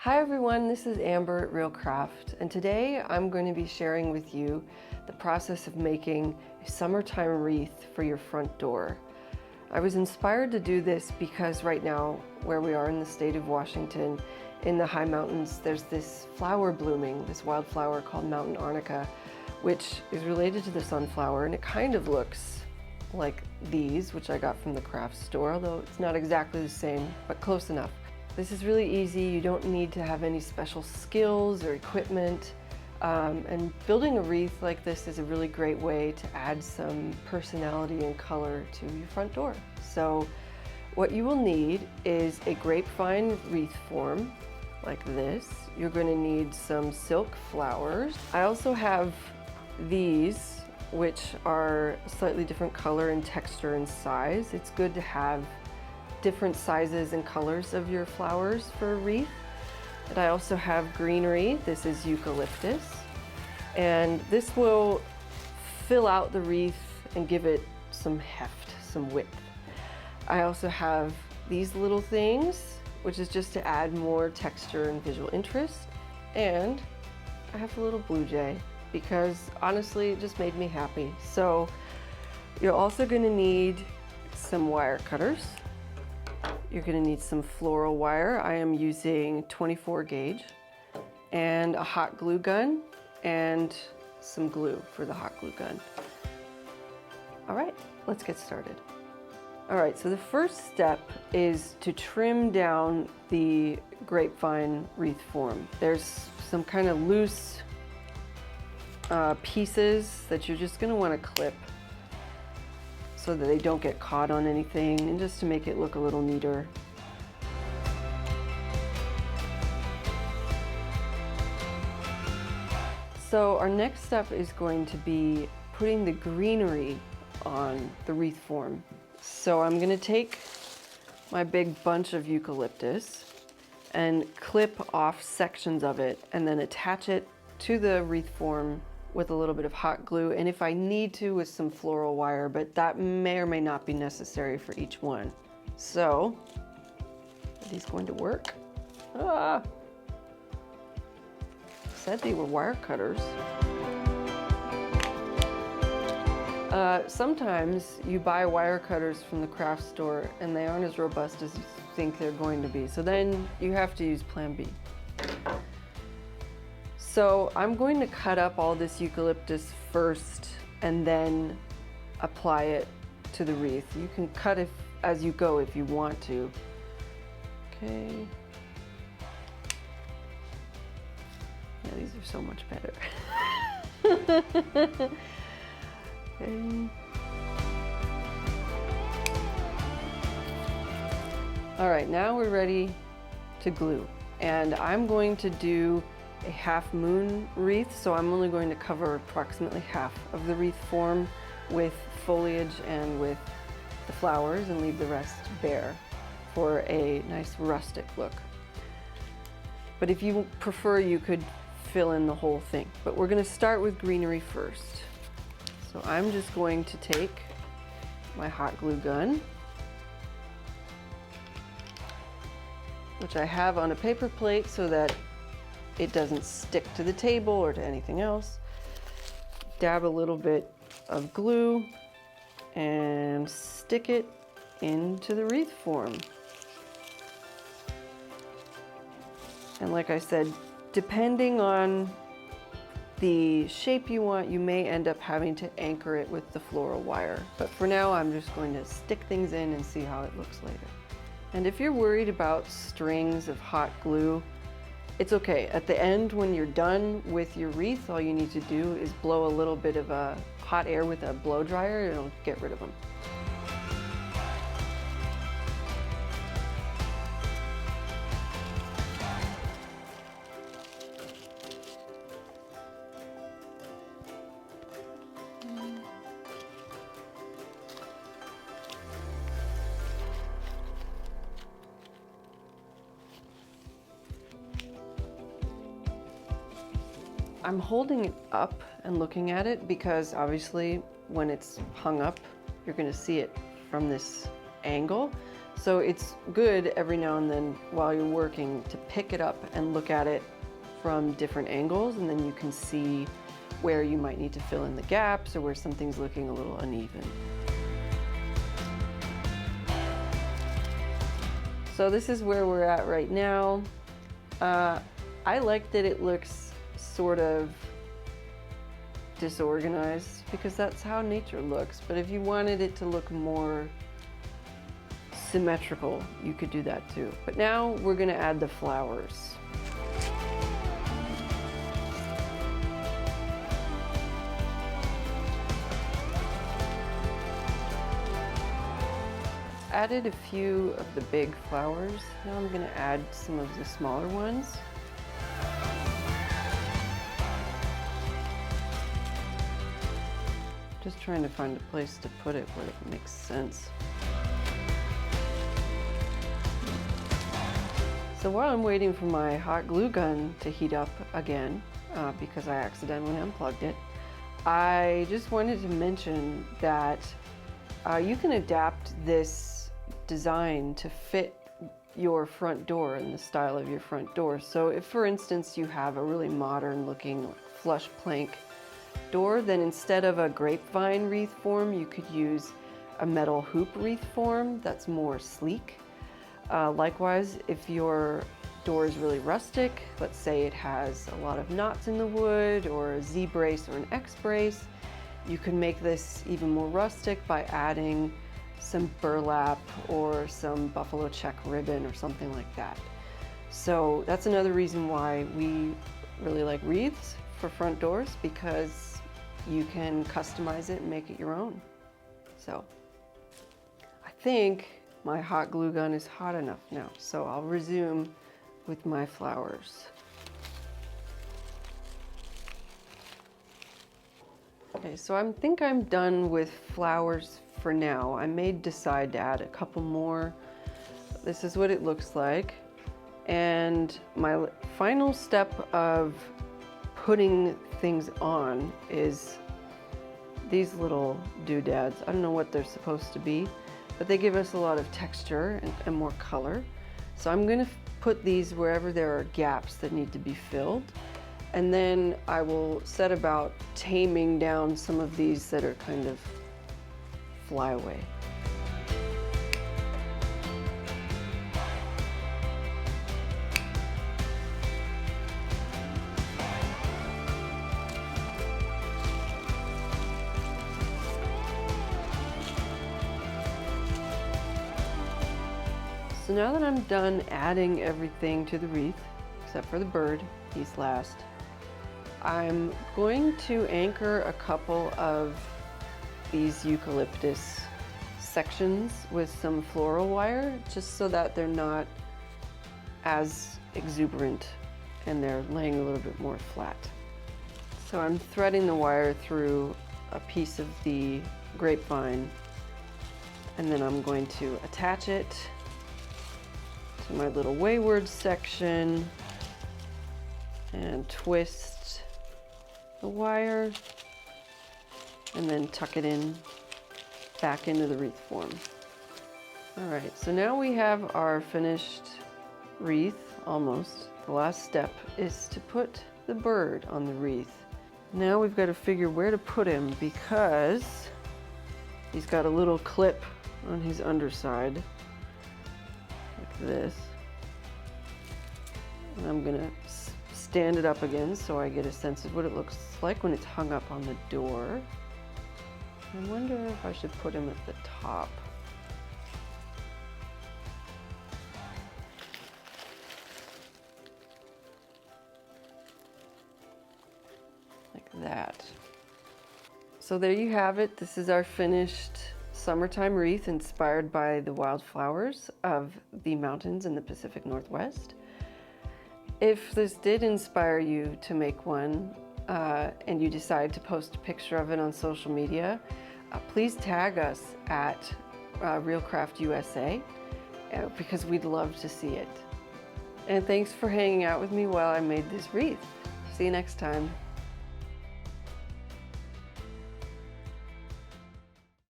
Hi everyone, this is Amber at RealCraft, and today I'm going to be sharing with you the process of making a summertime wreath for your front door. I was inspired to do this because right now, where we are in the state of Washington, in the high mountains, there's this flower blooming, this wildflower called mountain arnica, which is related to the sunflower, and it kind of looks like these, which I got from the craft store, although it's not exactly the same, but close enough. This is really easy. You don't need to have any special skills or equipment. And building a wreath like this is a really great way to add some personality and color to your front door. So what you will need is a grapevine wreath form like this. You're going to need some silk flowers. I also have these, which are a slightly different color and texture and size. It's good to have different sizes and colors of your flowers for a wreath. And I also have greenery. This is eucalyptus. And this will fill out the wreath and give it some heft, some width. I also have these little things, which is just to add more texture and visual interest. And I have a little blue jay because honestly, it just made me happy. So you're also going to need some wire cutters. You're going to need some floral wire. I am using 24 gauge and a hot glue gun and some glue for the hot glue gun. All right, let's get started. All right, so the first step is to trim down the grapevine wreath form. There's some kind of loose pieces that you're just going to want to clip so that they don't get caught on anything, and just to make it look a little neater. So our next step is going to be putting the greenery on the wreath form. So I'm going to take my big bunch of eucalyptus and clip off sections of it and then attach it to the wreath form with a little bit of hot glue, and if I need to, with some floral wire, but that may or may not be necessary for each one. So, are these going to work? Said they were wire cutters. Sometimes you buy wire cutters from the craft store and they aren't as robust as you think they're going to be, so then you have to use Plan B. So I'm going to cut up all this eucalyptus first and then apply it to the wreath. You can cut it as you go if you want to. Okay. Yeah, these are so much better. Okay. All right, now we're ready to glue. And I'm going to do a half moon wreath, so I'm only going to cover approximately half of the wreath form with foliage and with the flowers and leave the rest bare for a nice rustic look. But if you prefer, you could fill in the whole thing. But we're going to start with greenery first. So I'm just going to take my hot glue gun, which I have on a paper plate so that it doesn't stick to the table or to anything else. Dab a little bit of glue and stick it into the wreath form. And like I said, depending on the shape you want, you may end up having to anchor it with the floral wire. But for now, I'm just going to stick things in and see how it looks later. And if you're worried about strings of hot glue, it's okay. At the end, when you're done with your wreath, all you need to do is blow a little bit of hot air with a blow dryer, and it'll get rid of them. I'm holding it up and looking at it because obviously when it's hung up, you're going to see it from this angle. So it's good every now and then while you're working to pick it up and look at it from different angles, and then you can see where you might need to fill in the gaps or where something's looking a little uneven. So this is where we're at right now. I like that it looks sort of disorganized because that's how nature looks. But if you wanted it to look more symmetrical, you could do that too. But now we're gonna add the flowers. Added a few of the big flowers. Now I'm going to add some of the smaller ones. Just trying to find a place to put it where it makes sense. So while I'm waiting for my hot glue gun to heat up again, because I accidentally unplugged it, I just wanted to mention that you can adapt this design to fit your front door and the style of your front door. So if, for instance, you have a really modern looking flush plank door, then instead of a grapevine wreath form, you could use a metal hoop wreath form that's more sleek. Likewise, if your door is really rustic, let's say it has a lot of knots in the wood or a Z-brace or an X-brace, you can make this even more rustic by adding some burlap or some buffalo check ribbon or something like that. So that's another reason why we really like wreaths for front doors, because you can customize it and make it your own. So I think my hot glue gun is hot enough now, so I'll resume with my flowers. Okay, so I think I'm done with flowers for now. I may decide to add a couple more. This is what it looks like. And my final step of putting things on is these little doodads. I don't know what they're supposed to be, but they give us a lot of texture and more color. So I'm gonna put these wherever there are gaps that need to be filled. And then I will set about taming down some of these that are kind of fly away. So now that I'm done adding everything to the wreath, except for the bird, he's last, I'm going to anchor a couple of these eucalyptus sections with some floral wire, just so that they're not as exuberant and they're laying a little bit more flat. So I'm threading the wire through a piece of the grapevine, and then I'm going to attach it to my little wayward section and twist the wire and then tuck it in back into the wreath form. All right, so now we have our finished wreath, almost. The last step is to put the bird on the wreath. Now we've got to figure where to put him, because he's got a little clip on his underside, like this. And I'm gonna stand it up again so I get a sense of what it looks like when it's hung up on the door. I wonder if I should put him at the top. Like that. So there you have it. This is our finished summertime wreath inspired by the wildflowers of the mountains in the Pacific Northwest. If this did inspire you to make one, and you decide to post a picture of it on social media, please tag us at RealCraft USA, because we'd love to see it. And thanks for hanging out with me while I made this wreath. See you next time.